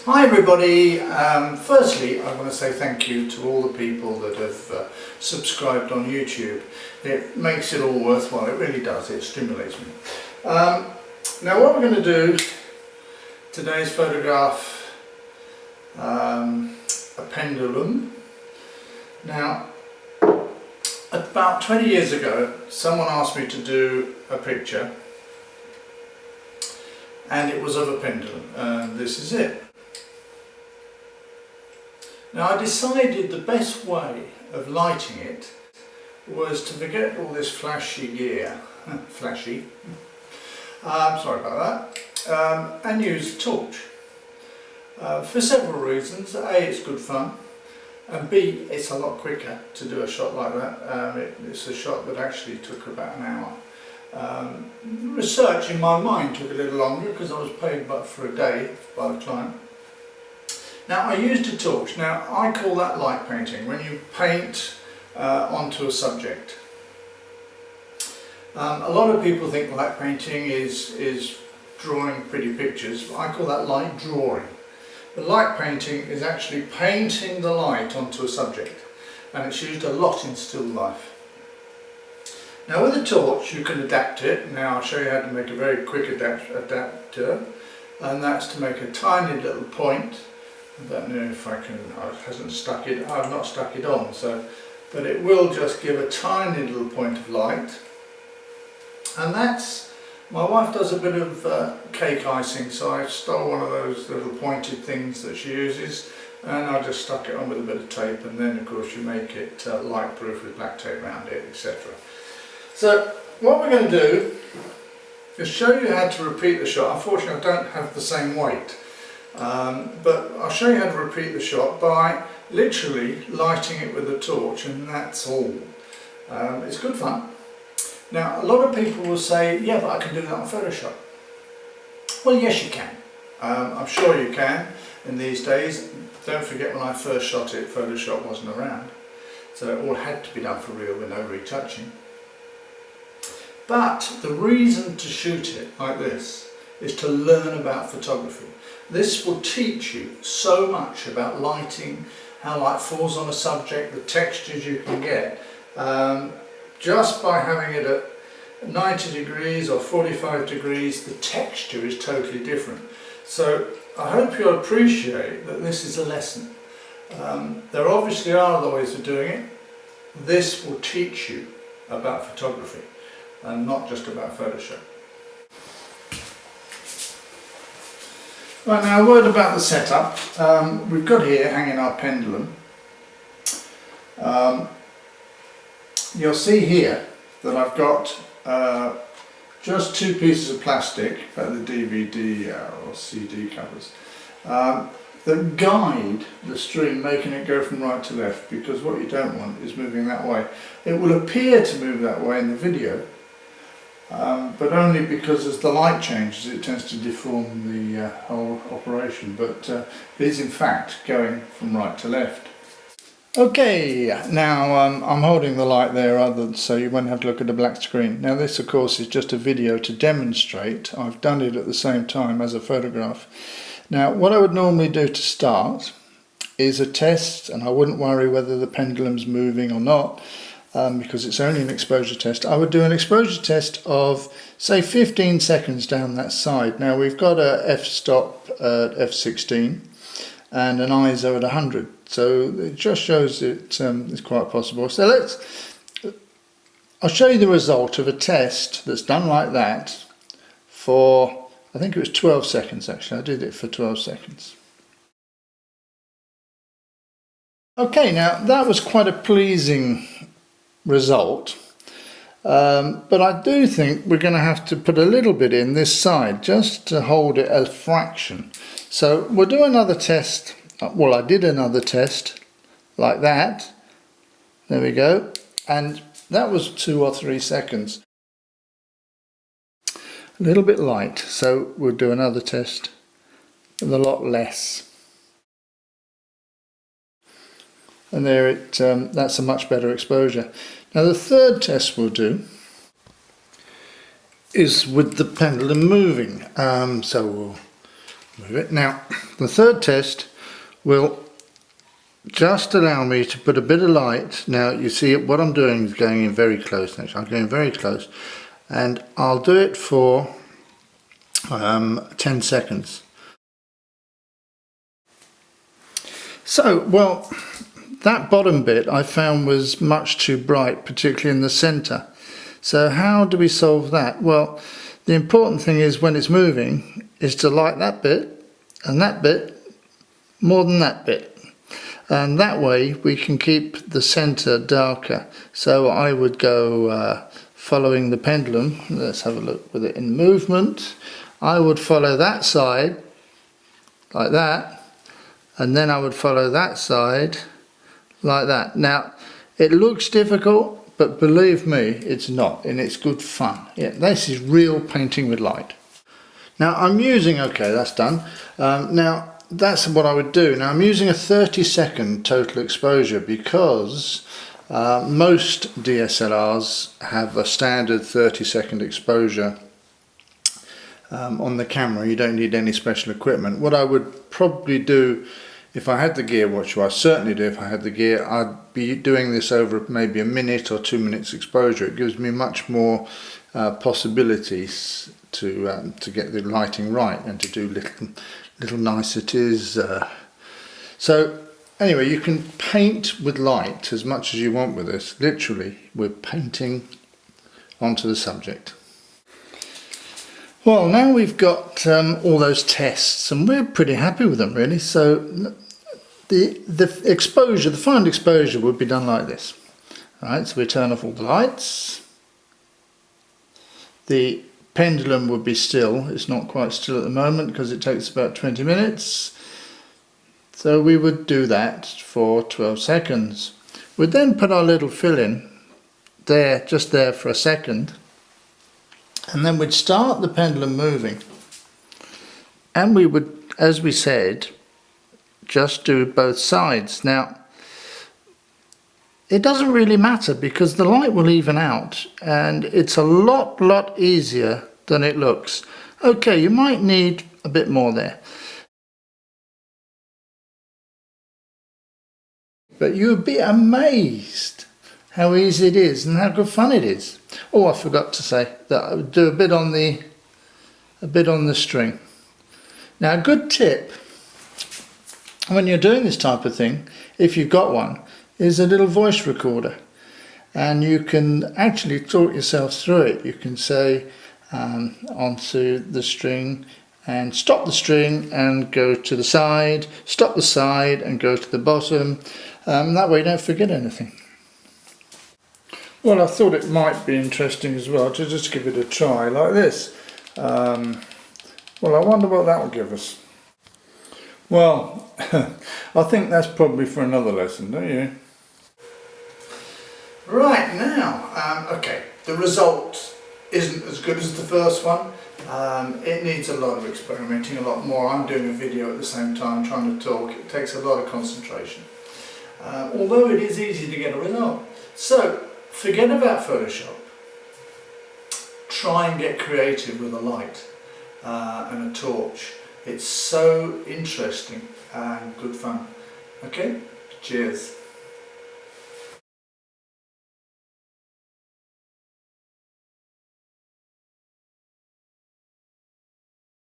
Hi everybody, firstly I want to say thank you to all the people that have subscribed on YouTube. It makes it all worthwhile, it really does, it stimulates me. Now what we're going to do, today's photograph a pendulum. Now about 20 years ago someone asked me to do a picture and it was of a pendulum, and this is it. Now I decided the best way of lighting it was to forget all this flashy gear, sorry about that, and use a torch. For several reasons. A, it's good fun, and B, it's a lot quicker to do a shot like that. It's a shot that actually took about an hour. Research in my mind took a little longer because I was paid for a day by the client. Now I used a torch. Now I call that light painting, when you paint onto a subject. A lot of people think light painting is drawing pretty pictures. I call that light drawing. The light painting is actually painting the light onto a subject, and it's used a lot in still life. Now with a torch you can adapt it. Now I'll show you how to make a very quick adapter, and that's to make a tiny little point. I don't know if I can, I've not stuck it on, but it will just give a tiny little point of light. And that's, my wife does a bit of cake icing, so I stole one of those little pointed things that she uses, and I just stuck it on with a bit of tape, and then of course you make it light proof with black tape around it, etc. So what we're going to do is show you how to repeat the shot. Unfortunately I don't have the same weight, but I'll show you how to repeat the shot by literally lighting it with a torch, and that's all. It's good fun. Now a lot of people will say, yeah, but I can do that on Photoshop. Well, yes you can. I'm sure you can in these days. Don't forget, when I first shot it, Photoshop wasn't around, so it all had to be done for real with no retouching. But the reason to shoot it like this is to learn about photography. This will teach you so much about lighting, how light falls on a subject, the textures you can get. Just by having it at 90 degrees or 45 degrees, the texture is totally different. So I hope you'll appreciate that this is a lesson. There obviously are other ways of doing it. This will teach you about photography and not just about Photoshop. Right, now a word about the setup. We've got here hanging our pendulum. You'll see here that I've got just two pieces of plastic, about the DVD or CD covers, that guide the string, making it go from right to left, because what you don't want is moving that way. It will appear to move that way in the video, but only because as the light changes it tends to deform the whole operation, but it is in fact going from right to left. Okay, now I'm holding the light there so you won't have to look at a black screen. Now this of course is just a video to demonstrate. I've done it at the same time as a photograph. Now what I would normally do to start is a test, and I wouldn't worry whether the pendulum's moving or not, because it's only an exposure test. I would do an exposure test of say 15 seconds down that side. Now we've got a f-stop at f16 and an ISO at 100, so it just shows it's quite possible. So I'll show you the result of a test that's done like that for, I think it was 12 seconds actually. I did it for 12 seconds. Okay, now that was quite a pleasing result, but I do think we're going to have to put a little bit in this side just to hold it a fraction. So we'll do another test. Well, I did another test like that. There we go, and that was 2 or 3 seconds. A little bit light, so we'll do another test with a lot less. And there that's a much better exposure. Now the third test we'll do is with the pendulum moving. So we'll move it. Now, the third test will just allow me to put a bit of light. Now, you see what I'm doing is going in very close. Next, I'm going very close, and I'll do it for 10 seconds. So, well, that bottom bit I found was much too bright, particularly in the centre. So how do we solve that? Well, the important thing is when it's moving is to light that bit and that bit more than that bit. And that way we can keep the centre darker. So I would go following the pendulum. Let's have a look with it in movement. I would follow that side like that, and then I would follow that side like that. Now, it looks difficult, but believe me, it's not, and it's good fun. Yeah, this is real painting with light. Now I'm using, okay, that's done. Now that's what I would do. Now I'm using a 30-second total exposure because most DSLRs have a standard 30-second exposure on the camera. You don't need any special equipment. What I would probably do if I had the gear, which I certainly do if I had the gear, I'd be doing this over maybe a minute or 2 minutes exposure. It gives me much more possibilities to get the lighting right and to do little niceties. So anyway, you can paint with light as much as you want with this. Literally, we're painting onto the subject. Well, now we've got all those tests, and we're pretty happy with them, really. So the exposure, the final exposure, would be done like this. Right, so we turn off all the lights. The pendulum would be still. It's not quite still at the moment because it takes about 20 minutes. So we would do that for 12 seconds. We'd then put our little fill in there, just there for a second. And then we'd start the pendulum moving. And we would, as we said, just do both sides. Now, it doesn't really matter because the light will even out and it's a lot easier than it looks. Okay, you might need a bit more there. But you would be amazed how easy it is and how good fun it is. Oh, I forgot to say that I would do a bit on the string. Now, a good tip when you're doing this type of thing, if you've got one, is a little voice recorder, and you can actually talk yourself through it. You can say onto the string and stop the string and go to the side, stop the side and go to the bottom. That way you don't forget anything. Well, I thought it might be interesting as well to just give it a try like this. Well, I wonder what that will give us. Well, I think that's probably for another lesson, don't you? Right, now, okay, the result isn't as good as the first one. It needs a lot of experimenting, a lot more. I'm doing a video at the same time, trying to talk. It takes a lot of concentration. Although it is easy to get a result. So, forget about Photoshop. Try and get creative with a light and a torch. It's so interesting and good fun. Okay, cheers.